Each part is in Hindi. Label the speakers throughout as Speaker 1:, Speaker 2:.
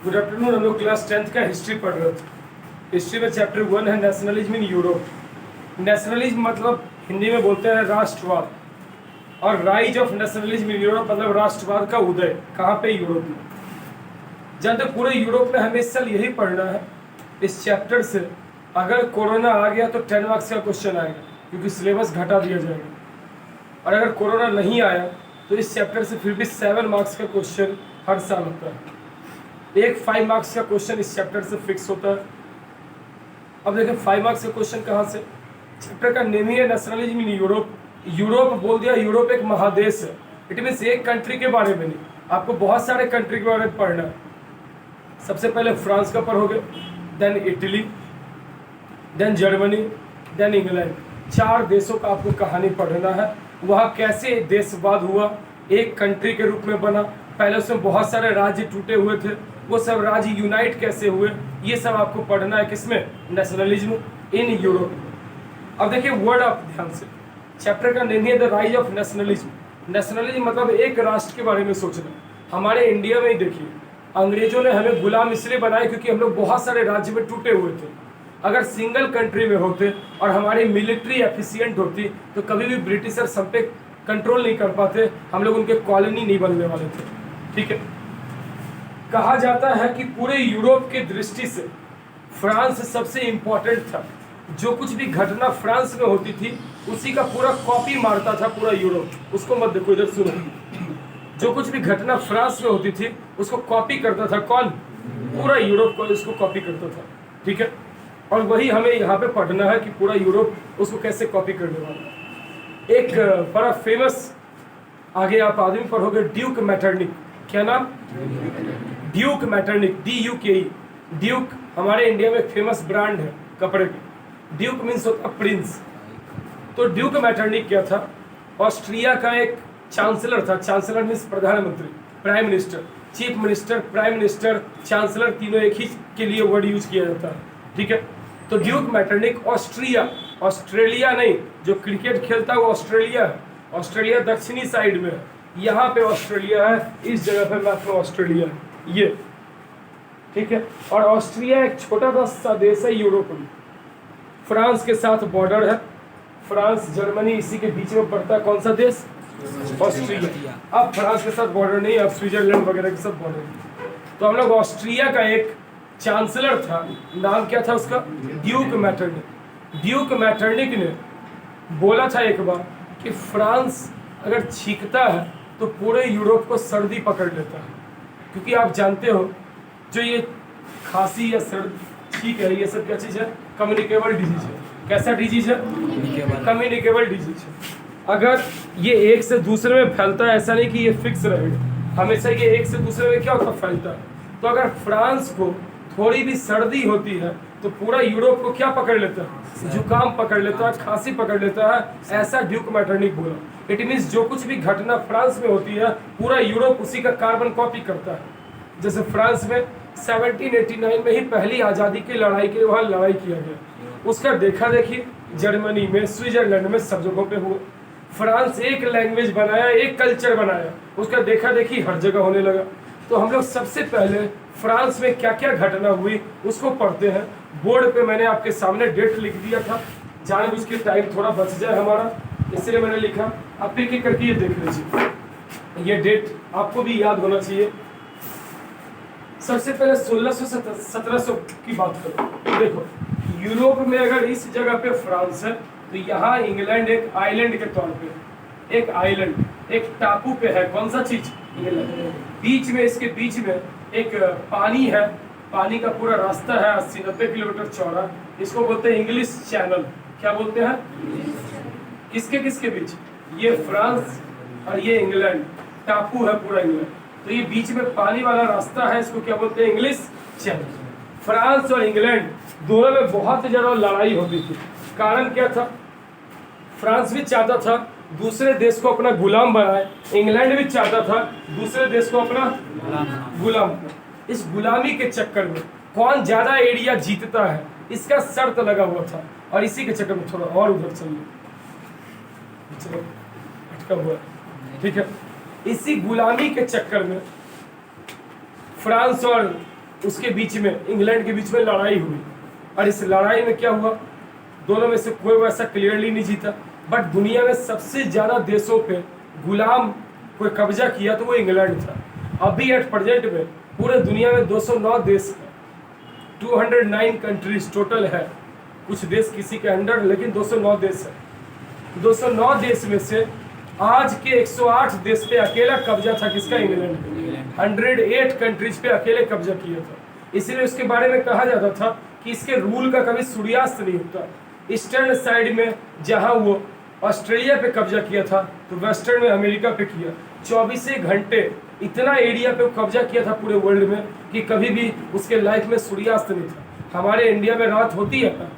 Speaker 1: Good afternoon. हम लोग क्लास 10th का हिस्ट्री पढ़ रहे थे। हिस्ट्री में चैप्टर 1 है नेशनलिज्म इन यूरोप। नेशनलिज्म मतलब हिंदी में बोलते हैं राष्ट्रवाद, और rise of nationalism in Europe मतलब राष्ट्रवाद का उदय कहाँ पे? यूरोप में। जब तक पूरे यूरोप में हमें इस साल यही पढ़ना है इस चैप्टर से। अगर कोरोना आ गया तो 10 मार्क्स का क्वेश्चन आएगा, क्योंकि सिलेबस घटा दिया जाएगा। और अगर कोरोना नहीं आया तो इस चैप्टर से फिर भी 7 मार्क्स का क्वेश्चन हर साल होता है। एक 5 मार्क्स का क्वेश्चन इस चैप्टर से फिक्स होता है। अब देखिए 5 मार्क्स का क्वेश्चन कहाँ से? चैप्टर का नेम ही है नेशनलिज्म इन यूरोप। यूरोप बोल दिया, यूरोप एक महादेश है। इट मीन्स एक कंट्री के बारे में नहीं, आपको बहुत सारे कंट्री के बारे में पढ़ना है। सबसे पहले फ्रांस का पढ़ोगे, then Italy, then Germany, then England. 4 देशों का आपको कहानी पढ़ना है। वहाँ कैसे देशवाद हुआ, एक कंट्री के रूप में बना, पहले उसमें बहुत सारे राज्य टूटे हुए थे, वो सब राज्य यूनाइट कैसे हुए, ये सब आपको पढ़ना है। किसमें? Nationalism in Europe. अब देखिए वर्ड आप ध्यान से, चैप्टर का नेम है the rise of nationalism. Nationalism मतलब एक राष्ट्र के बारे में सोचना। हमारे इंडिया में ही देखिए, अंग्रेजों ने हमें गुलाम इसलिए बनाए क्योंकि हम लोग बहुत सारे राज्य में टूटे हुए थे। अगर सिंगल कंट्री में होते और हमारी मिलिट्री एफिशिएंट होती तो कभी भी ब्रिटिशर्स हम पे कंट्रोल नहीं कर पाते, हम लोग उनके कॉलोनी नहीं बनने वाले थे। ठीक है, कहा जाता है कि पूरे यूरोप के दृष्टि से फ्रांस सबसे इंपॉर्टेंट था। जो कुछ भी घटना फ्रांस में होती थी उसी का पूरा कॉपी मारता था पूरा यूरोप। उसको मत देखो, इधर सुनो। जो कुछ भी घटना फ्रांस में होती थी उसको कॉपी करता था कौन? पूरा यूरोप को इसको कॉपी करता था। ठीक है, और वही हमें यहाँ पे पढ़ना है कि पूरा यूरोप उसको कैसे कॉपी करने वाला। एक बड़ा फेमस आगे आप आदमी पढ़ोगे, ड्यूक मैटरनिक। क्या नाम? Duke Metternich, DUKE। ड्यूक हमारे इंडिया में फेमस ब्रांड है कपड़े की। ड्यूक मीन्स होता प्रिंस। तो ड्यूक मैटरनिक क्या था? ऑस्ट्रिया का एक चांसलर था। चांसलर मीन्स प्रधानमंत्री, prime minister, chief minister, prime minister, chancellor, तीनों एक ही के लिए वर्ड यूज किया जाता है। ठीक है, तो ड्यूक मैटरनिक ऑस्ट्रिया, ऑस्ट्रेलिया नहीं, जो क्रिकेट खेलता है वो ऑस्ट्रेलिया है। ऑस्ट्रेलिया दक्षिणी साइड में है, यहाँ पे ऑस्ट्रेलिया है, इस जगह पे मैप में ऑस्ट्रेलिया है ये। ठीक है, और ऑस्ट्रिया एक छोटा सा देश है यूरोप में, फ्रांस के साथ बॉर्डर है। फ्रांस जर्मनी इसी के बीच में पड़ता है। कौन सा देश? ऑस्ट्रिया। अब फ्रांस के साथ बॉर्डर नहीं, अब स्विट्जरलैंड वगैरह के साथ बॉर्डर। तो हम लोग ऑस्ट्रिया का एक चांसलर था, नाम क्या था उसका? Duke Metternich. ड्यूक मैटरनिक ने बोला था एक बार कि फ्रांस अगर छींकता है तो पूरे यूरोप को सर्दी पकड़ लेता है। क्योंकि आप जानते हो जो ये खांसी या सर्दी छींक है, ये सब क्या चीज़ है? कम्युनिकेबल डिजीज है। कैसा डिजीज है? कम्युनिकेबल डिजीज है। अगर ये एक से दूसरे में फैलता है, ऐसा नहीं कि ये फिक्स रहेगा, हमेशा ये एक से दूसरे में क्या होता है? फैलता है। तो अगर फ्रांस को थोड़ी भी सर्दी होती है तो पूरा यूरोप को क्या पकड़ लेता है? जुकाम पकड़ लेता है, खांसी पकड़ लेता है। ऐसा ड्यूक मैटरनिक बोला। इट मीन्स जो कुछ भी घटना फ्रांस में होती है पूरा यूरोप उसी का कार्बन कॉपी करता है। जैसे फ्रांस में 1789 में ही पहली आज़ादी की लड़ाई के लिए वहाँ लड़ाई किया गया, उसका देखा देखी जर्मनी में, स्विट्जरलैंड में, सब जगहों पे हुआ। फ्रांस एक लैंग्वेज बनाया, एक कल्चर बनाया, उसका देखा देखी हर जगह होने लगा। तो हम लोग सबसे पहले फ्रांस में क्या क्या घटना हुई उसको पढ़ते हैं। बोर्ड पे मैंने आपके सामने डेट लिख दिया था, जानबूझ के टाइम थोड़ा बच जाए हमारा, इसलिए मैंने लिखा। आप एक एक करके ये देख लीजिए, ये डेट आपको भी याद होना चाहिए। सबसे पहले 1600 से 1700 की बात करो। देखो यूरोप में अगर इस जगह पे फ्रांस है तो यहाँ इंग्लैंड एक आइलैंड के तौर पे, एक आइलैंड, एक टापू पे है। कौन सा चीज? बीच में, इसके बीच में एक पानी है, पानी का पूरा रास्ता है 80-90 किलोमीटर चौड़ा। इसको बोलते हैं इंग्लिश चैनल। क्या बोलते हैं? किसके किसके बीच? ये फ्रांस और ये इंग्लैंड, टापू है पूरा इंग्लैंड। तो ये बीच में पानी वाला रास्ता है, इसको क्या बोलते हैं? English channel. फ्रांस और इंग्लैंड दोनों में बहुत ज्यादा लड़ाई होती थी। कारण क्या था? फ्रांस भी चाहता था दूसरे देश को अपना गुलाम बनाए, इंग्लैंड भी चाहता था दूसरे देश को अपना गुलाम बनाए। इस गुलामी के चक्कर में कौन ज्यादा एरिया जीतता है इसका शर्त लगा हुआ था, और इसी के चक्कर में थोड़ा और उधर चलिए, चलो अटका हुआ। ठीक है, इसी गुलामी के चक्कर में फ्रांस और उसके बीच में, इंग्लैंड के बीच में लड़ाई हुई, और इस लड़ाई में क्या हुआ, दोनों में से कोई वैसा क्लियरली नहीं जीता, बट दुनिया में सबसे ज़्यादा देशों पे गुलाम कोई कब्जा किया तो वो इंग्लैंड था। अभी एट प्रेजेंट में पूरे दुनिया में 209 देश है, 209 कंट्रीज टोटल है, कुछ देश किसी के अंडर, लेकिन 209 देश है। 209 देश में से आज के 108 देश पे अकेला कब्जा था किसका, इंग्लैंड पे। 108 कंट्रीज पे अकेले कब्जा किया था, इसीलिए उसके बारे में कहा जाता था कि इसके रूल का कभी सूर्यास्त नहीं होता। ईस्टर्न साइड में जहां वो ऑस्ट्रेलिया पे कब्जा किया था, तो वेस्टर्न में अमेरिका पे किया। 24 घंटे इतना एरिया पे कब्जा किया था पूरे वर्ल्ड में कि कभी भी उसके लाइफ में सूर्यास्त नहीं था। हमारे इंडिया में रात होती है ना,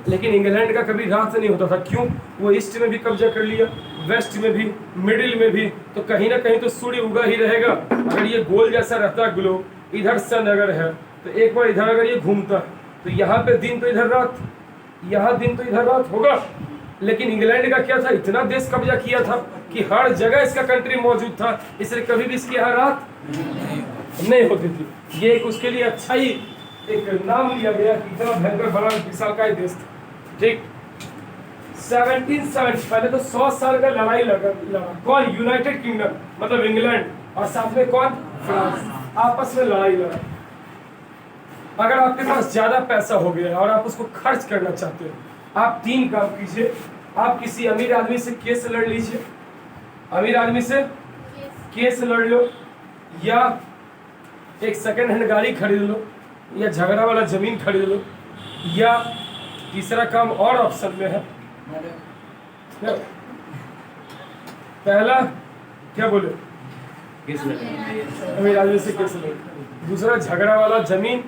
Speaker 1: लेकिन इंग्लैंड का कभी रात नहीं होता था। क्यों? वो ईस्ट में भी कब्जा कर लिया, वेस्ट में भी, मिडिल में भी, तो कहीं ना कहीं तो सूर्य उगा ही रहेगा। अगर ये गोल जैसा रहता ग्लोब, इधर सन अगर है तो एक बार इधर अगर ये घूमता तो यहाँ पे दिन तो इधर रात, यहाँ दिन तो इधर रात होगा। लेकिन इंग्लैंड का क्या था, इतना देश कब्जा किया था कि हर जगह इसका कंट्री मौजूद था, इसलिए कभी भी इसकी यहाँ रात नहीं होती थी। ये एक उसके लिए अच्छा ही एक नाम लिया गया कि इतना भयंकर बड़ा विशालकाय देश था। ठीक, 1770 पहले तो 100 साल का लड़ा। कौन? यूनाइटेड किंगडम मतलब इंग्लैंड, और साथ में कौन? फ्रांस, आपस में लड़ाई लड़ा। अगर आपके पास ज्यादा पैसा हो गया और आप उसको खर्च करना चाहते हो, आप 3 काम कीजिए। आप किसी अमीर आदमी से केस लड़ लीजिए, अमीर आदमी से केस लड़ लो, या एक सेकंड हैंड गाड़ी खरीद लो, या झगड़ा वाला जमीन खरीद लो, या तीसरा काम और ऑप्शन में है। पहला क्या बोले? अमीर आदमी से केस लो, दूसरा झगड़ा वाला जमीन,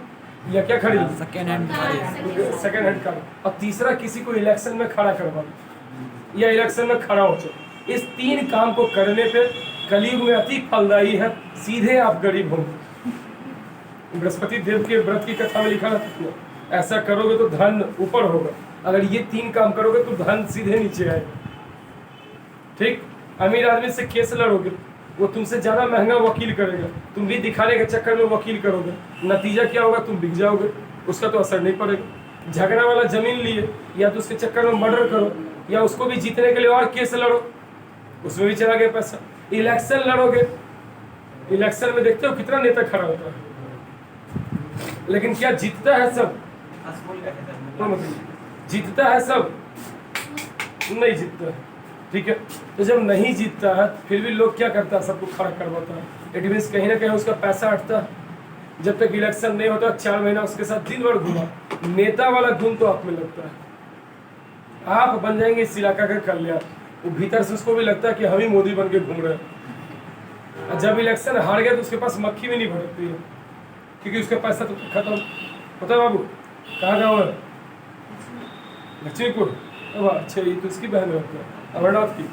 Speaker 1: या क्या खरीद? सेकंड हैंड कार, और तीसरा किसी को इलेक्शन में खड़ा करवा, या इलेक्शन में खड़ा हो जाए। इस 3 काम को करने पे कलयुग में अति फलदायी है, सीधे आप गरीब होंगे। बृहस्पति देव के व्रत की कथा में लिखा रहता है, ऐसा करोगे तो धन ऊपर होगा, अगर ये 3 काम करोगे तो धन सीधे नीचे आएगा। ठीक, अमीर आदमी से केस लड़ोगे, वो तुमसे ज्यादा महंगा वकील करेगा, तुम भी दिखाने के चक्कर में वकील करोगे, नतीजा क्या होगा? तुम बिक जाओगे, उसका तो असर नहीं पड़ेगा। झगड़ा वाला जमीन लिए, या तो उसके चक्कर में मर्डर करो, या उसको भी जीतने के लिए और केस लड़ो, उसमें भी चला गया पैसा। इलेक्शन लड़ोगे, इलेक्शन में देखते हो कितना नेता खड़ा होता है, लेकिन क्या जीतता है सब? जीतता है सब? नहीं जीतता है। ठीक है, तो जब नहीं जीतता है फिर भी लोग क्या करता है? सबको खड़ा करवाता है। इट मीन्स कहीं ना कहीं उसका पैसा हटता है। जब तक इलेक्शन नहीं होता 4 महीना उसके साथ दिन भर घूमा, नेता वाला गुण तो आप में लगता है, आप बन जाएंगे इस इलाका का कल्याण। वो भीतर से उसको भी लगता है कि हम ही मोदी बन के घूम रहे हैं। जब इलेक्शन हार गया तो उसके पास मक्खी भी नहीं भटकती है, क्योंकि उसका पैसा तो खत्म होता है। बाबू कहाँ गाँव है? लक्ष्मीपुर। अच्छा, ये तो इसकी बहन है, अमरनाथ की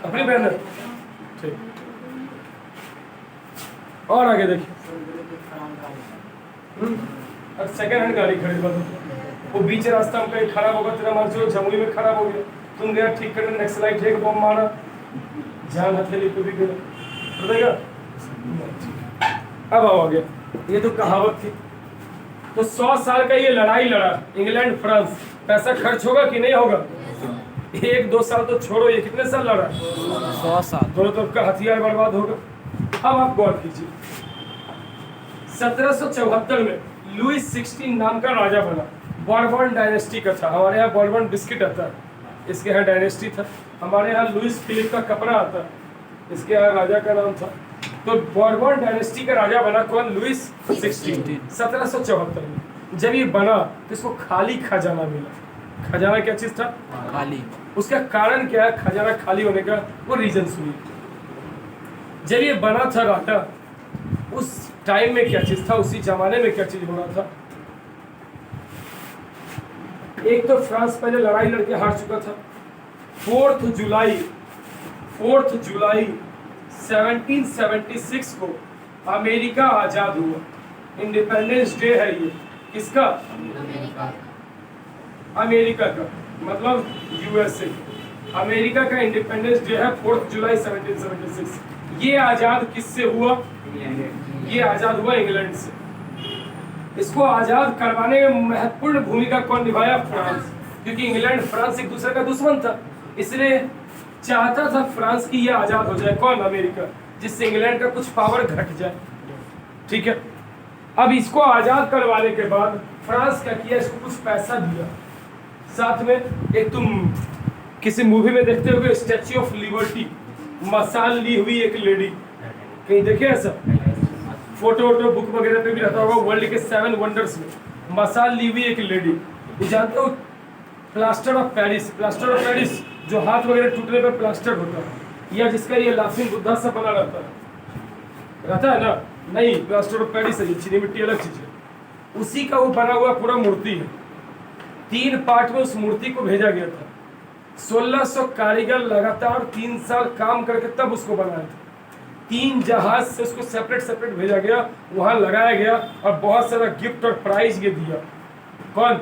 Speaker 1: अपनी बहन है। ठीक, और आगे देखिए, अब सेकंड हैंड गाड़ी खरीदवा दो, वो बीच रास्ता में कहीं खराब होगा, तेरा मान लो जमुई में खराब हो गया, तुम गया ठीक करने, नक्सलाइट एक बम मारा, जान हथेली पे भी गया, बताएगा? अब आओ आगे, ये तो कहावत थी। तो 100 साल का ये लड़ाई लड़ा इंग्लैंड फ्रांस, पैसा खर्च होगा कि नहीं होगा? 1-2 साल तो छोड़ो, ये कितने साल लड़ा?
Speaker 2: 100 साल।
Speaker 1: दोनों तरफ का हथियार बर्बाद होगा। अब आप गौर कीजिए, 1774 में लुइस 16 नाम का राजा बना, बॉर्बन डायनेस्टी का था। हमारे यहाँ बॉर्बन बिस्किट आता है, इसके यहाँ डायनेस्टी था। हमारे यहाँ लुइस फिलिप का कपड़ा आता है, इसके यहाँ राजा का नाम था। तो बॉर्बन डायनेस्टी का राजा बना कौन? लुइस 16, 1774 में। जब ये बना तो इसको खाली खजाना मिला। खजाना क्या चीज था?
Speaker 2: खाली।
Speaker 1: उसका कारण क्या है खजाना खाली होने का? वो रीजन सुनिए। जब ये बना था राजा, उस टाइम में क्या चीज था, उसी जमाने में क्या चीज हो रहा था? एक तो फ्रांस पहले लड़ाई लड़के हार चुका था। 4 जुलाई 1776 को अमेरिका आजाद हुआ। इंडिपेंडेंस डे है ये। किसका? अमेरिका का, मतलब यूएसए। अमेरिका का इंडिपेंडेंस डे है 4 जुलाई 1776। ये आजाद किससे हुआ? ये आजाद हुआ इंग्लैंड से। इसको आजाद करवाने में महत्वपूर्ण भूमिका कौन निभाया? फ्रांस, क्योंकि इंग्लैंड फ्रांस एक दूसरे का दुश्मन था, इसलिए चाहता था फ्रांस की ये आजाद हो जाए। कौन? अमेरिका, जिससे इंग्लैंड का कुछ पावर घट जाए। ठीक है, अब इसको आजाद करवाने के बाद फ्रांस क्या किया, इसको कुछ पैसा दिया, साथ में एक तुम किसी मूवी में देखते होगे स्टैच्यू ऑफ लिबर्टी, मसाल ली हुई एक लेडी, कहीं देखे ऐसा? फोटो वोटो बुक वगैरह पे भी रहता होगा, वर्ल्ड के 7 वंडर्स में मसाल ली हुई एक लेडी। ये जानते हो plaster of Paris, plaster of Paris जो हाथ वगैरह टूटने पे प्लास्टर होता है, या जिसका ये लाफिंग बुद्धा सा बना रहता है ना? नहीं, प्लास्टर ऑफ पेरिस है, चीनी मिट्टी अलग चीज है। उसी का वो बना हुआ पूरा मूर्ति है। 3 पार्ट में उस मूर्ति को भेजा गया था। 1600 कारीगर लगातार 3 साल काम करके तब उसको बनाया था। 3 जहाज से उसको सेपरेट भेजा गया, वहां लगाया गया और बहुत सारा गिफ्ट और प्राइज ये दिया। कौन?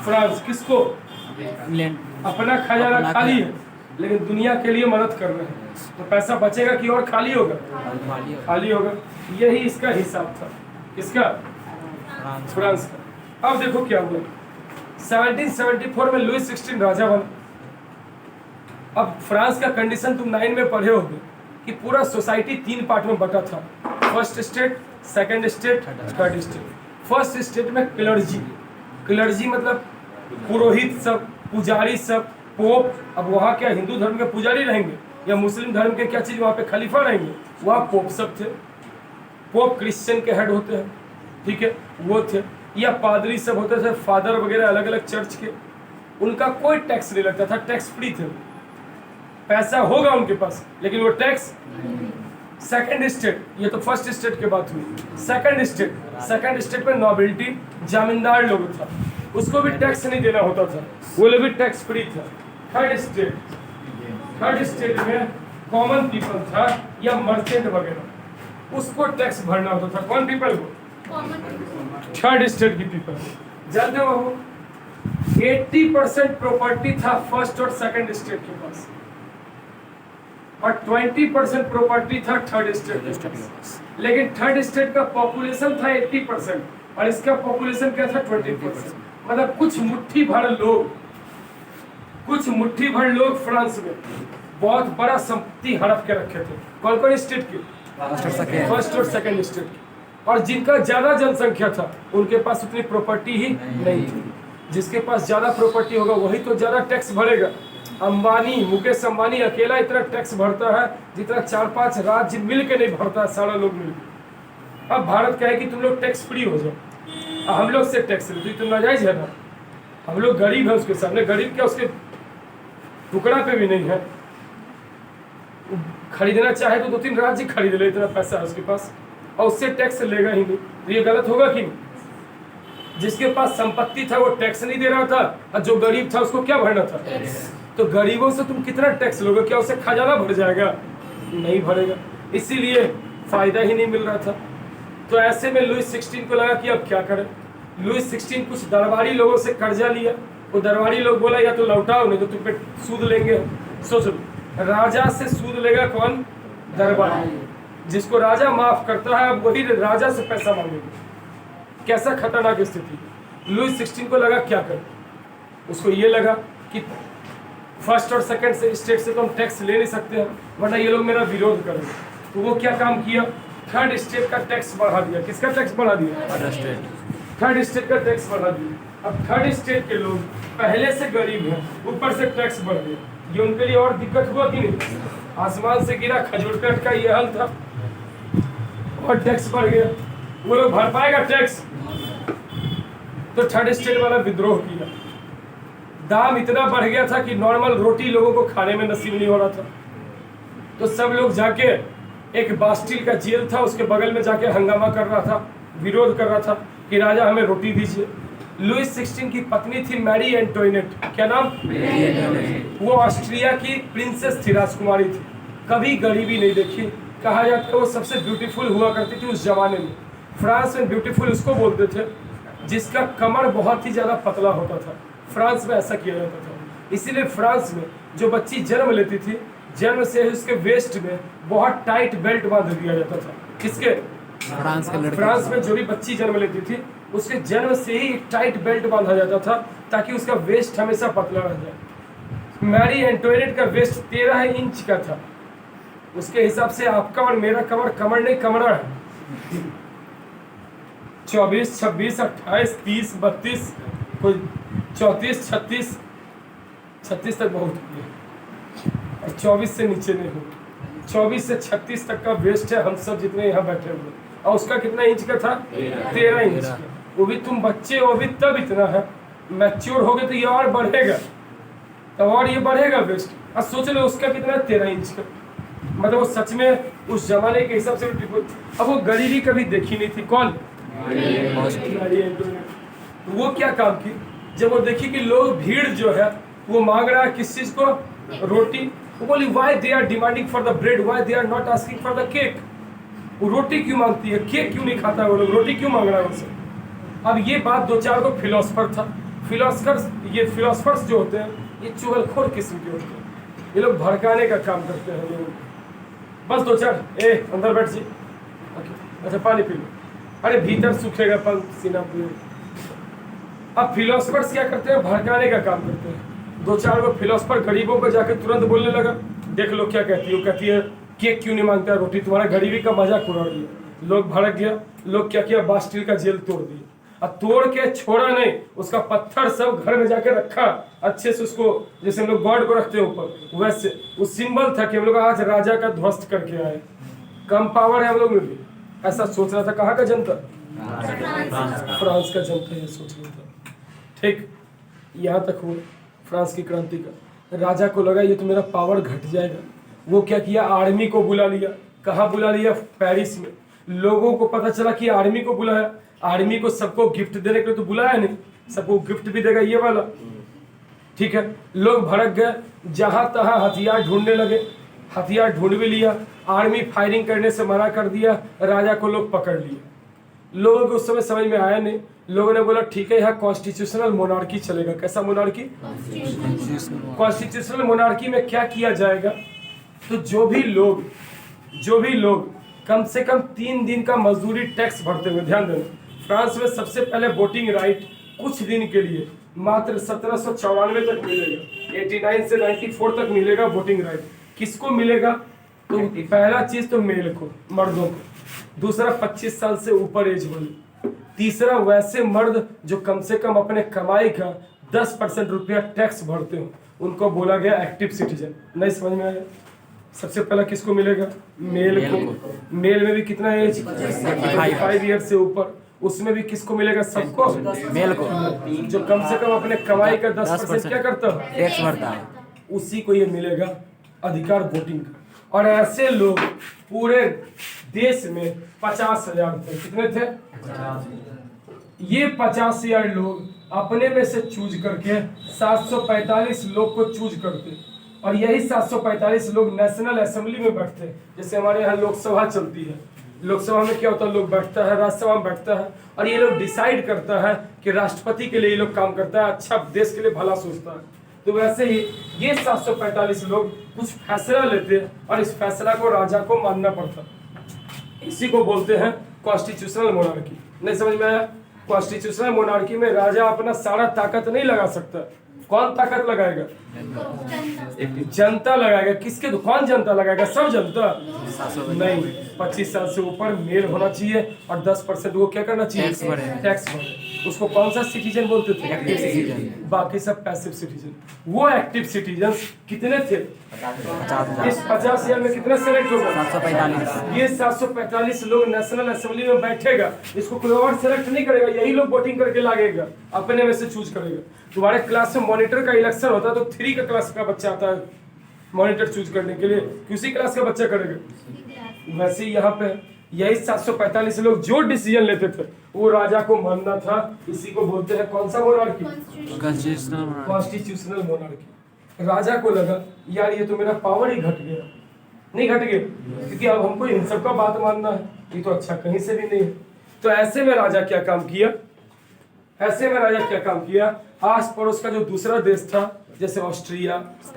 Speaker 1: फ्रांस। किसको?
Speaker 2: इंग्लैंड।
Speaker 1: अपना खजाना खाली है, लेकिन दुनिया के लिए मदद कर रहे हैं, तो पैसा बचेगा कि और खाली होगा? खाली होगा। यही इसका हिसाब था। किसका? फ्रांस का। अब देखो क्या हुआ। 1774 में लुई 16 राजा बना। अब फ्रांस का कंडीशन तुम 9 में पढ़े होगे कि पूरा सोसाइटी 3 पार्ट में बटा था। First state, second state, third state. First state में क्लर्जी मतलब पुरोहित सब, पुजारी सब, पोप। अब वहाँ क्या हिंदू धर्म के पुजारी रहेंगे या मुस्लिम धर्म के क्या चीज वहाँ पे खलीफा रहेंगे? वहाँ पोप सब थे। पोप क्रिश्चियन के हेड होते हैं, ठीक है, वो थे। या पादरी सब होते थे, फादर वगैरह अलग अलग चर्च के। उनका कोई टैक्स नहीं लगता था, टैक्स फ्री थे। पैसा होगा उनके पास, लेकिन वो टैक्स। सेकंड स्टेट, ये तो फर्स्ट स्टेट की बात हुई। सेकंड स्टेट में नोबिलिटी, जमींदार लोग था, उसको भी टैक्स नहीं देना होता था, वो लोग भी टैक्स फ्री था। थर्ड स्टेट में कॉमन पीपल था या मर्चेंट वगैरह, उसको टैक्स भरना होता था। कौन पीपल को? थर्ड स्टेट की पीपल। जानते हो वो 80% प्रॉपर्टी था फर्स्ट और सेकंड स्टेट के पास, और 20% प्रॉपर्टी था थर्ड स्टेट के पास। लेकिन थर्ड स्टेट का पॉपुलेशन था 80% और इसका पॉपुलेशन क्या था? 20%। मतलब कुछ मुट्ठी भर लोग फ्रांस में बहुत बड़ा संपत्ति हड़प के रखे थे। कौन कौन स्टेट के? फर्स्ट और सेकंड स्टेट के। और जिनका ज्यादा जनसंख्या था उनके पास उतनी प्रॉपर्टी ही नहीं थी। जिसके पास ज्यादा प्रॉपर्टी होगा वही तो ज्यादा टैक्स भरेगा। मुकेश अंबानी अकेला इतना टैक्स भरता है जितना 4-5 राज्य मिल के नहीं भरता है, सारा लोग मिल के। अब भारत कहे कि तुम लोग टैक्स फ्री हो जाओ, हम लोग से टैक्स लेते तो नाजायज है ना? हम लोग गरीब है, उसके सामने गरीब क्या उसके टुकड़ा पे भी नहीं है। खरीदना चाहे तो 2-3 राज्य खरीद ले, इतना पैसा है उसके पास, और उससे टैक्स लेगा ही नहीं। तो ये गलत होगा कि नहीं? जिसके पास संपत्ति था वो टैक्स नहीं दे रहा था, और जो गरीब था उसको क्या भरना था? तो गरीबों से तुम कितना टैक्स लोगे? क्या उसे खजाना भर जाएगा? नहीं भरेगा। इसीलिए फायदा ही नहीं मिल रहा था। तो ऐसे में लुई 16 को लगा कि अब क्या करें। लुई 16 कुछ दरबारी लोगों से कर्जा लिया। वो दरबारी लोग बोला या तो लौटाओ, नहीं तो तुम पे सूद लेंगे। सोच लो, राजा से सूद लेगा कौन? दरबारी। जिसको राजा माफ करता है अब वही राजा से पैसा मांगेगा। कैसा खतरनाक स्थिति। लुई 16 को लगा क्या करें। उसको ये लगा कि फर्स्ट और सेकंड से स्टेट से तो हम टैक्स ले नहीं सकते हैं, वरना ये लोग मेरा विरोध करेंगे। तो वो क्या काम किया? थर्ड स्टेट का टैक्स बढ़ा दिया। किसका टैक्स बढ़ा दिया? थर्ड स्टेट का टैक्स बढ़ा दिया। अब थर्ड स्टेट के लोग पहले से गरीब हैं, ऊपर से टैक्स बढ़ गया। ये उनके लिए और दिक्कत हुआ कि नहीं? आसमान से गिरा खजूर कट का ये हाल था, और टैक्स बढ़ गया। वो लोग भर पाएगा टैक्स? तो थर्ड स्टेट वाला विद्रोह किया। दाम इतना बढ़ गया था कि नॉर्मल रोटी लोगों को खाने में नसीब नहीं हो रहा था। तो सब लोग जाके, एक बास्टिल का जेल था उसके बगल में जाके हंगामा कर रहा था, विरोध कर रहा था कि राजा हमें रोटी दीजिए। लुई 16 की पत्नी थी मैरी एंटोइनेट। क्या नाम? वो ऑस्ट्रिया की प्रिंसेस थी, राजकुमारी थी। कभी गरीबी नहीं देखी। कहा जाता है वो सबसे ब्यूटीफुल हुआ करती थी उस जमाने में। फ्रांस में ब्यूटीफुल उसको बोलते थे जिसका कमर बहुत ही ज्यादा पतला होता था। फ्रांस में ऐसा किया जाता था। इसीलिए फ्रांस में जो बच्ची जन्म लेती थी, जन्म से ही उसके वेस्ट में बहुत टाइट बेल्ट बांध दिया जाता था। किसके?
Speaker 2: फ्रांस के लड़के
Speaker 1: फ्रांस में जो भी बच्ची जन्म लेती थी उसके जन्म से ही एक टाइट बेल्ट बांधा जाता था ताकि उसका वेस्ट हमेशा पतला रह जाए। मैरी एंटोइनेट का वेस्ट 13 इंच का था। उसके हिसाब से आपका और मेरा कमर कमर नहीं कमरा है। 24, 26, 28, 30, 32, कोई 34, 36 तक बहुत हो गया और 24 से नीचे नहीं हो। 24 से 36 तक का वेस्ट है हम सब जितने यहाँ बैठे हुए। और उसका कितना इंच का था? 13 इंच का। वो भी तुम बच्चे हो अभी तब इतना है, मैच्योर हो गए तो ये और बढ़ेगा, तो और ये बढ़ेगा वेस्ट। अब सोच लो उसका कितना है? 13 इंच का। मतलब वो सच में उस जमाने के हिसाब से। अब वो गरीबी कभी देखी नहीं थी। कौन? वो क्या काम की, जब वो देखी कि लोग भीड़ जो है वो मांग रहा है किस चीज को? रोटी। वो बोली why they are demanding for the bread, why they are not asking for the cake. वो रोटी क्यों मांगती है, केक क्यों नहीं खाता है? वो लोग रोटी क्यों मांग रहा है उनसे? अब ये बात दो चार को फिलोसफर था। फिलोसफर्स जो होते हैं ये चुगलखोर किस्म के होते हैं। ये लोग भड़काने का काम करते हैं लोगों को। बस दो चार अंदर बैठ जी, अच्छा पानी पी लो, अरे भीतर सूखेगा पसीना पूरे। अब फिलोसफर्स क्या करते हैं? भड़काने का काम करते हैं। दो चार को फिलोसफर गरीबों को जाकर तुरंत बोलने लगा, देख लो क्या कहती है। वो कहती है केक क्यों नहीं मांगता है, रोटी, तुम्हारा गरीबी का मजाक उड़ा दिया। लोग भड़क गया। लोग क्या किया? बास्टिल का जेल तोड़ दिया। अब तोड़ के छोड़ा नहीं, उसका पत्थर सब घर में जाके रखा अच्छे से। उसको जैसे हम लोग गॉड को रखते हैं ऊपर, वैसे वो सिंबल था कि हम लोग आज राजा का ध्वस्त करके आए। कम पावर है हम लोग में भी, ऐसा सोच रहा था। कहाँ का जनता? फ्रांस का जनता ये सोच रहा था। ठीक, यहाँ तक हुआ फ्रांस की क्रांति का। राजा को लगा ये तो मेरा पावर घट जाएगा। वो क्या किया? आर्मी को बुला लिया। कहाँ बुला लिया? पेरिस में। लोगों को पता चला कि आर्मी को बुलाया। आर्मी को सबको गिफ्ट देने के लिए तो बुलाया नहीं, सबको गिफ्ट भी देगा ये वाला। ठीक है, लोग भड़क गए, जहां तहां हथियार ढूंढने लगे। हथियार ढूंढ भी लिया, आर्मी फायरिंग करने से मना कर दिया, राजा को लोग पकड़ लिए। लोगों को उस समय समझ में आया नहीं। लोगों ने बोला ठीक है यहाँ कॉन्स्टिट्यूशनल मोनार्की चलेगा। कैसा मोनार्की? कॉन्स्टिट्यूशनल मोनार्की में क्या किया जाएगा? तो जो भी लोग कम से कम 3 दिन का मजदूरी टैक्स भरते हुए, ध्यान देना, फ्रांस में सबसे पहले वोटिंग राइट कुछ दिन के लिए मात्र 1794 तक मिलेगा। 89 से 94 तक मिलेगा वोटिंग राइट। किसको मिलेगा? तो पहला चीज तो मेल को, मर्दों को। दूसरा 25 साल से ऊपर एज वाले। तीसरा वैसे मर्द जो कम से कम अपने कमाई का 10% रुपया टैक्स भरते हो, उनको बोला गया एक्टिव सिटीजन। नहीं समझ में आया? सबसे पहला किसको मिलेगा? मेल को। मेल में भी कितना एज? 55 ईयर से ऊपर। उसमें भी किसको मिलेगा? सबको,
Speaker 2: मेल को,
Speaker 1: जो कम से कम अपने कमाई का 10% क्या करता है?
Speaker 2: टैक्स भरता है।
Speaker 1: उसी को ये मिलेगा अधिकार वोटिंग का। और ऐसे लोग पूरे देश में 50,000 थे। कितने थे? ये 50,000 लोग अपने में से चूज करके 745 लोग को चूज करते, और यही 745 लोग नेशनल असेंबली में बैठते। जैसे हमारे यहाँ लोकसभा चलती है, लोकसभा में क्या होता है? लोग बैठता है, राज्यसभा में बैठता है, और ये लोग डिसाइड करता है कि राष्ट्रपति के लिए ये लोग काम करता है, अच्छा देश के लिए भला सोचता है। तो वैसे ही ये 745 लोग कुछ फैसला लेते हैं, और इस फैसला को राजा को मानना पड़ता है। इसी को बोलते हैं कॉन्स्टिट्यूशनल मोनार्की। नहीं समझ में आया? कॉन्स्टिट्यूशनल मोनार्की में राजा अपना सारा ताकत नहीं लगा सकता। कौन ताकत लगाएगा? जनता लगाएगा। किसके? तो कौन जनता लगाएगा? सब जनता नहीं। 25 साल से ऊपर मेल होना चाहिए, और 10% वो क्या करना चाहिए? टैक्स भरे। उसको कौन सा सिटीजन बोलते थे?
Speaker 2: Active citizen.
Speaker 1: बाकी सब पैसिव सिटीजन। वो एक्टिव सिटीजन कितने थे? इस 50,000 में कितने सेलेक्ट होगा?
Speaker 2: 745।
Speaker 1: ये 745 लोग नेशनल असेंबली में बैठेगा। इसको कोई और सेलेक्ट नहीं करेगा, यही लोग वोटिंग करके लागेगा, अपने में से चूज करेगा। तुम्हारे क्लास में मॉनिटर का इलेक्शन होता है तो 3 का क्लास का बच्चा आता है मॉनिटर चूज करने के लिए, किसी क्लास का बच्चा करेगा। वैसे ही यहाँ पे यही 745 लोग जो डिसीजन लेते थे वो राजा को मानना था। इसी को बोलते हैं कौन सा मोनार्की? Constitutional monarchy. राजा को लगा यार ये तो मेरा पावर ही घट गया। नहीं घट गया, क्योंकि अब हमको इन सब का बात मानना है, ये तो अच्छा कहीं से भी नहीं है। तो ऐसे में राजा क्या काम किया? आस पड़ोस का जो दूसरा देश था, जैसे ऑस्ट्रिया,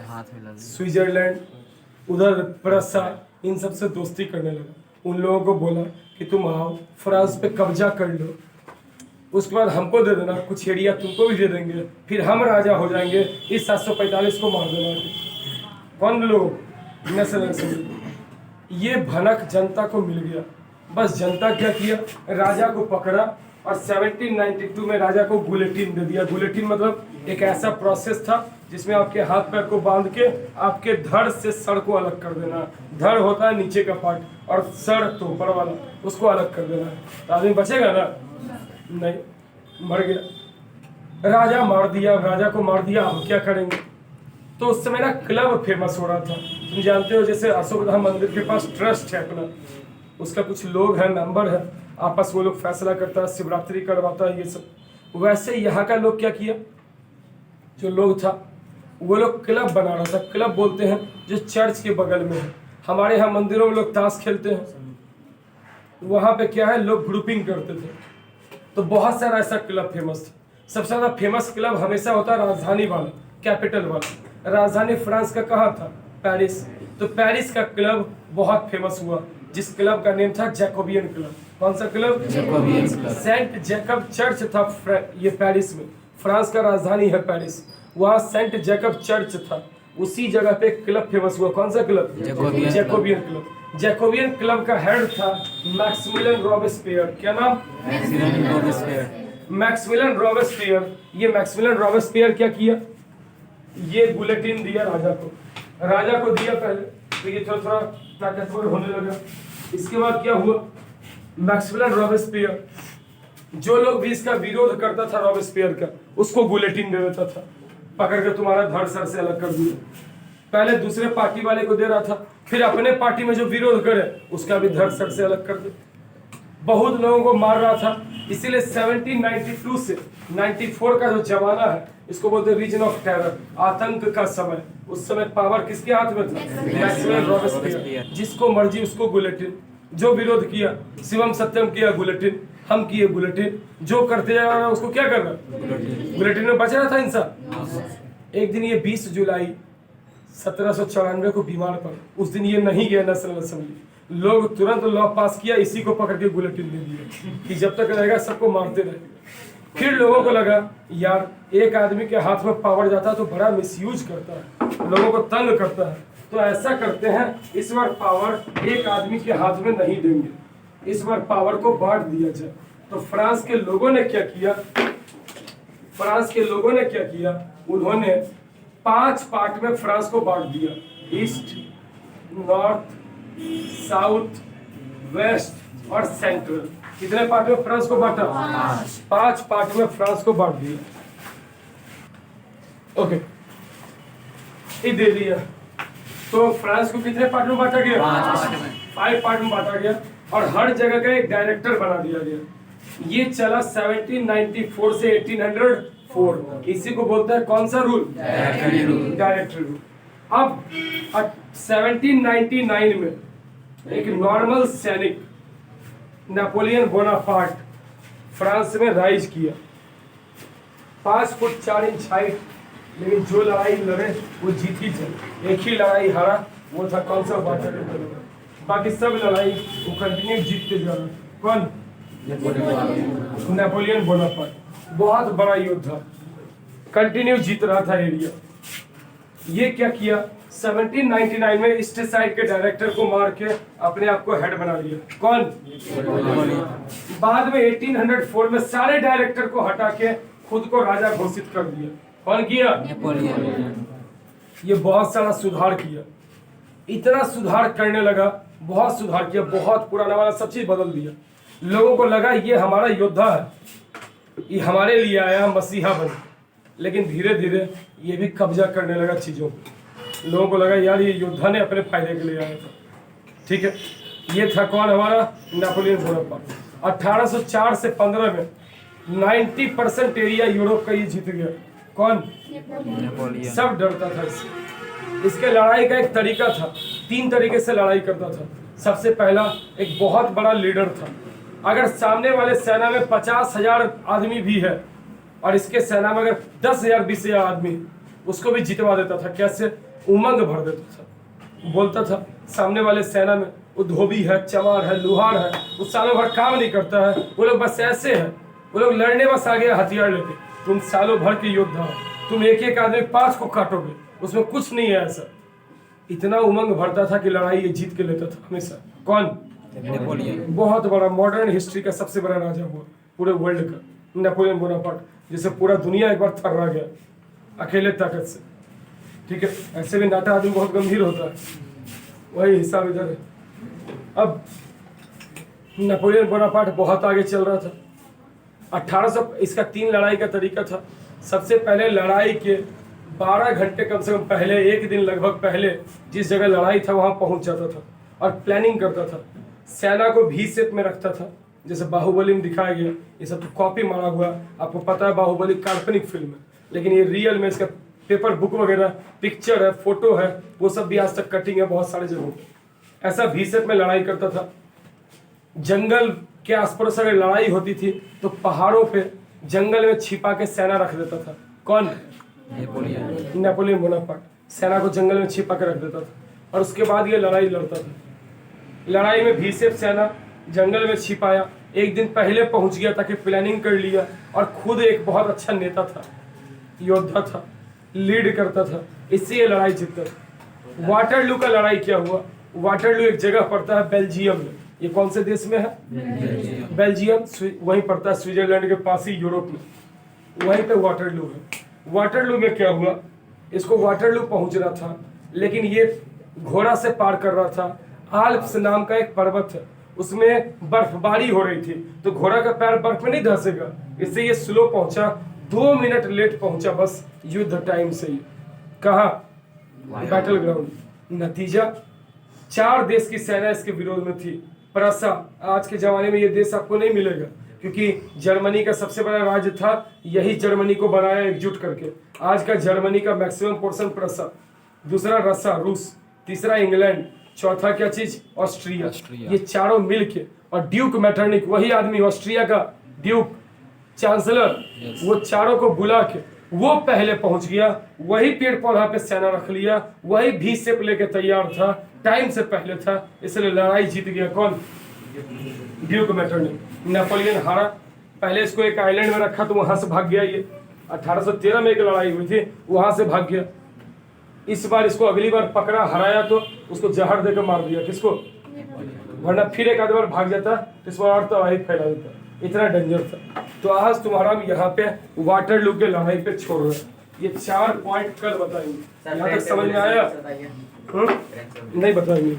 Speaker 2: हाथ में लग
Speaker 1: स्विट्जरलैंड, उधर प्रसा, इन सब से दोस्ती करने लगा। उन लोगों को बोला कि तुम आओ फ्रांस पे कब्जा कर लो, उसके बाद हमको दे देना कुछ एरिया, तुमको भी दे देंगे, फिर हम राजा हो जाएंगे, इस 745 को मार देना। कौन लोग? National assembly. ये भनक जनता को मिल गया। बस जनता क्या किया, राजा को पकड़ा और 1792 में राजा को गुलेटिन दे दिया। गुलेटिन मतलब एक ऐसा प्रोसेस था जिसमें आपके हाथ पैर को बांध के आपके धड़ से सर को अलग कर देना। धड़ होता है नीचे का पार्ट और सर तो ऊपर वाला, उसको अलग कर देना। तो आदमी बचेगा ना? नहीं, मर गया। राजा मार दिया, राजा को मार दिया, हम क्या करेंगे? तो उस समय ना क्लब फेमस हो रहा था। तुम जानते हो जैसे अशोक धाम मंदिर के पास ट्रस्ट है अपना, उसका कुछ लोग हैं, मेंबर है, आपस वो लोग फैसला करता है, शिवरात्रि करवाता है, ये सब। वैसे यहाँ का लोग क्या किया, जो लोग था वो लोग क्लब बना रहा था। क्लब बोलते हैं जो चर्च के बगल में है। हमारे यहाँ मंदिरों में लोग ताश खेलते हैं, वहाँ पे क्या है, लोग ग्रुपिंग करते थे। तो बहुत सारा ऐसा क्लब फेमस था। सबसे ज़्यादा फेमस क्लब हमेशा होता है राजधानी वाला, कैपिटल वाला। राजधानी फ्रांस का कहाँ था? पेरिस। तो पेरिस का क्लब बहुत फेमस हुआ, जिस क्लब का नेम था जैकोबियन क्लब। कौन सा club?
Speaker 2: Jacobian club.
Speaker 1: Saint Jacob church था ये पेरिस में। फ्रांस का राजधानी है पेरिस, वहाँ सेंट जैकब चर्च था। उसी जगह पे क्लब फेमस हुआ। कौन सा club? Jacobian club. Jacobian club का हेड था मैक्सिमिलियन रॉबेस्पियर। क्या नाम? Maximilian Robespierre. ये मैक्सिमिलियन रॉबेस्पियर क्या किया, ये बुलेटिन दिया राजा को। राजा को दिया पहले, तो ये थोड़ा थोड़ा ताकतवर होने लगा। इसके बाद क्या हुआ, मैक्सिमिलियन रॉबेस्पियर, जो लोग भी इसका विरोध करता था रॉबेस्पियर का, उसको बुलेटिन दे देता था, पकड़ के तुम्हारा धड़ सर से अलग कर दिया। पहले दूसरे पार्टी वाले को दे रहा था, फिर अपने पार्टी में जो विरोध करे उसका भी धड़ सर से अलग कर दे। बहुत लोगों को मार रहा था। इसीलिए 1792 से 94 का जो जमाना है, इसको बोलते हैं रीजन ऑफ टेरर, आतंक का समय। उस समय पावर किसके हाथ में था? Maximilian Robespierre. जिसको मर्जी उसको बुलेटिन, जो विरोध किया, शिवम सत्यम किया बुलेटिन, हम किए बुलेटिन, जो करते जा रहा उसको क्या करना, बुलेटिन में बच रहा था इंसान। एक दिन ये 20 जुलाई 1794 को बीमार पड़ा। उस दिन ये नहीं गया नेशनल असेंबली। लोग तुरंत लॉ पास किया, इसी को पकड़ के बुलेटिन दे दिया कि जब तक रहेगा सबको मारते रहेगा। फिर लोगों को लगा यार एक आदमी के हाथ में पावर जाता है तो बड़ा मिसयूज करता है, लोगों को तंग करता है, तो ऐसा करते हैं इस बार पावर एक आदमी के हाथ में नहीं देंगे, इस बार पावर को बांट दिया जाए। तो फ्रांस के लोगों ने क्या किया, उन्होंने 5 पार्ट में फ्रांस को बांट दिया, ईस्ट, नॉर्थ, साउथ, वेस्ट और सेंट्रल। कितने पार्ट में फ्रांस को बांटा? 5 पार्ट में फ्रांस को बांट दिया। ओके, ये दे दिया। तो फ्रांस को कितने पार्ट में बांटा गया? 5 पार्ट में बांटा गया और हर जगह का एक डायरेक्टर बना दिया गया। ये चला 1794 से 1804। इसी को बोलते हैं कौन सा रूल? Director rule. अब 1799 में एक नॉर्मल सैनिक नेपोलियन बोनापार्ट फ्रांस में राइज किया। 5 फुट 4 इंच हाइट, लेकिन जो लड़ाई लड़े वो जीत ही चले। एक ही लड़ाई हारा, वो था कौन सा? बाकी सब लड़ाई वो कंटिन्यू जीतते जा रहा। कौन? Napoleon Bonaparte. बहुत बड़ा योद्धा, कंटिन्यू जीत रहा था एरिया। ये क्या किया, 1799 में ईस्ट साइड के डायरेक्टर को मार के अपने आप को हेड बना लिया। कौन? बाद में 1804 में सारे डायरेक्टर को हटा के खुद को राजा घोषित कर दिया। कौन किया? नेपोलियन। ये बहुत सारा सुधार किया, इतना सुधार करने लगा, बहुत सुधार किया, बहुत पुराना वाला सब चीज बदल दिया। लोगों को लगा ये हमारा योद्धा है, ये हमारे लिए आया, मसीहा बन। लेकिन धीरे धीरे ये भी कब्जा करने लगा चीजों को। लोगों को लगा यार ये योद्धा ने अपने फायदे के लिए आया था। ठीक है, ये था कौन? हमारा नेपोलियन बोनापार्ट। 1804 से 15 में 90% एरिया यूरोप का ये जीत गया। कौन? नेपोलियन। सब डरता था इससे। इसके लड़ाई का एक तरीका था, 3 तरीके से लड़ाई करता था। सबसे पहला, एक बहुत बड़ा लीडर था। अगर सामने वाले सेना में 50,000 आदमी भी है और इसके सेना में अगर 10,000 20,000 आदमी, उसको भी जितवा देता था। कैसे? उमंग भर देता था। बोलता था सामने वाले सेना में वो धोबी है, चमार है, लोहार है, वो सालों भर काम नहीं करता है, वो लोग बस ऐसे है, वो लोग लड़ने बस आ गया हथियार लेके। तुम सालों भर के योद्धा हो, तुम एक एक आदमी 5 को काटोगे, उसमें कुछ नहीं है ऐसा। इतना उमंग भरता था कि लड़ाई ये जीत के लेता था हमेशा। कौन?
Speaker 2: नेपोलियन।
Speaker 1: बहुत बड़ा मॉडर्न हिस्ट्री का सबसे बड़ा राजा हुआ पूरे वर्ल्ड का, नेपोलियन बोनापार्ट, जिसे पूरा दुनिया एक बार थर्रा गया अकेले ताकत से। ठीक है, ऐसे भी नाटा आदमी बहुत गंभीर होता है, वही हिसाब इधर है। अब नेपोलियन बोनापार्ट बहुत आगे चल रहा था। 1800 इसका 3 लड़ाई का तरीका था। सबसे पहले लड़ाई के 12 घंटे कम से कम पहले, एक दिन लगभग पहले जिस जगह लड़ाई था वहां पहुंच जाता था और प्लानिंग करता था। सेना को भी शेप में रखता था, जैसे बाहुबली में दिखाया गया। ये सब तो कॉपी मारा हुआ, आपको पता है बाहुबली काल्पनिक फिल्म है, लेकिन ये रियल में इसका पेपर बुक वगैरह, पिक्चर है, फोटो है, वो सब भी आज तक कटिंग है बहुत सारे जगहों पे। ऐसा भी शेप में लड़ाई करता था। जंगल के आसपास अगर लड़ाई होती थी तो पहाड़ों पे जंगल में छिपा के सेना रख देता था। कौन? नेपोलियन बोनापार्ट सेना को जंगल में छिपा के रख देता था और उसके बाद ये लड़ाई लड़ता था। लड़ाई में भी शेप सेना जंगल में छिपाया, एक दिन पहले पहुंच गया ताकि प्लानिंग कर लिया, और खुद एक बहुत अच्छा नेता था, योद्धा था, लीड करता था, इससे ये लड़ाई जीतता था। वाटरलू का लड़ाई क्या हुआ? वाटरलू एक जगह पड़ता है बेल्जियम में। ये कौन से देश में है? बेल्जियम। वहीं पड़ता है स्विट्जरलैंड के पास ही, यूरोप में, वहीं पे वाटरलू है। वाटरलू में क्या हुआ? इसको वाटरलू पहुंचना था, लेकिन ये घोड़ा से पार कर रहा था। आल्प्स नाम का एक पर्वत है, उसमें बर्फबारी हो रही थी, तो घोड़ा का पैर बर्फ में नहीं धंसेगा, इससे ये स्लो पहुंचा। 2 मिनट लेट पहुंचा बस युद्ध टाइम से ही। कहा? Battle ground. नतीजा 4 देश की सेना इसके विरोध में थी। प्रसा, आज के जमाने में ये देश आपको नहीं मिलेगा, क्योंकि जर्मनी का सबसे बड़ा राज्य था, यही जर्मनी को बनाया एकजुट करके। आज का जर्मनी का मैक्सिमम पोर्शन प्रसा, दूसरा रसा रूस, तीसरा इंग्लैंड, चौथा क्या चीज? ऑस्ट्रिया। ये चारों मिलके, और ड्यूक मैटरनिक, वही आदमी ऑस्ट्रिया का ड्यूक चांसलर, वो चारों को बुला के वो पहले पहुंच गया, वही पेड़ पौधा पे सेना रख लिया, वही भी शेप लेके तैयार था, टाइम से पहले था, इसलिए लड़ाई जीत गया। कौन? Duke Metternich. नेपोलियन हारा, पहले इसको एक आइलैंड में रखा तो वहां से भाग गया। ये 1813 में एक लड़ाई हुई थी, वहां से भाग गया। इस बार इसको अगली बार पकड़ा, हराया तो उसको जहर देकर मार दिया। किसको? वरना फिर एक आध बार भाग जाता तो इस बार और तबाही फैला देता, इतना डेंजर था। तो आज तुम्हारा यहाँ पे वाटरलू के लड़ाई पे छोड़ रहे हैं। ये 4 पॉइंट कल बताएंगे। यहाँ तक समझ में आया? नहीं बताएंगे।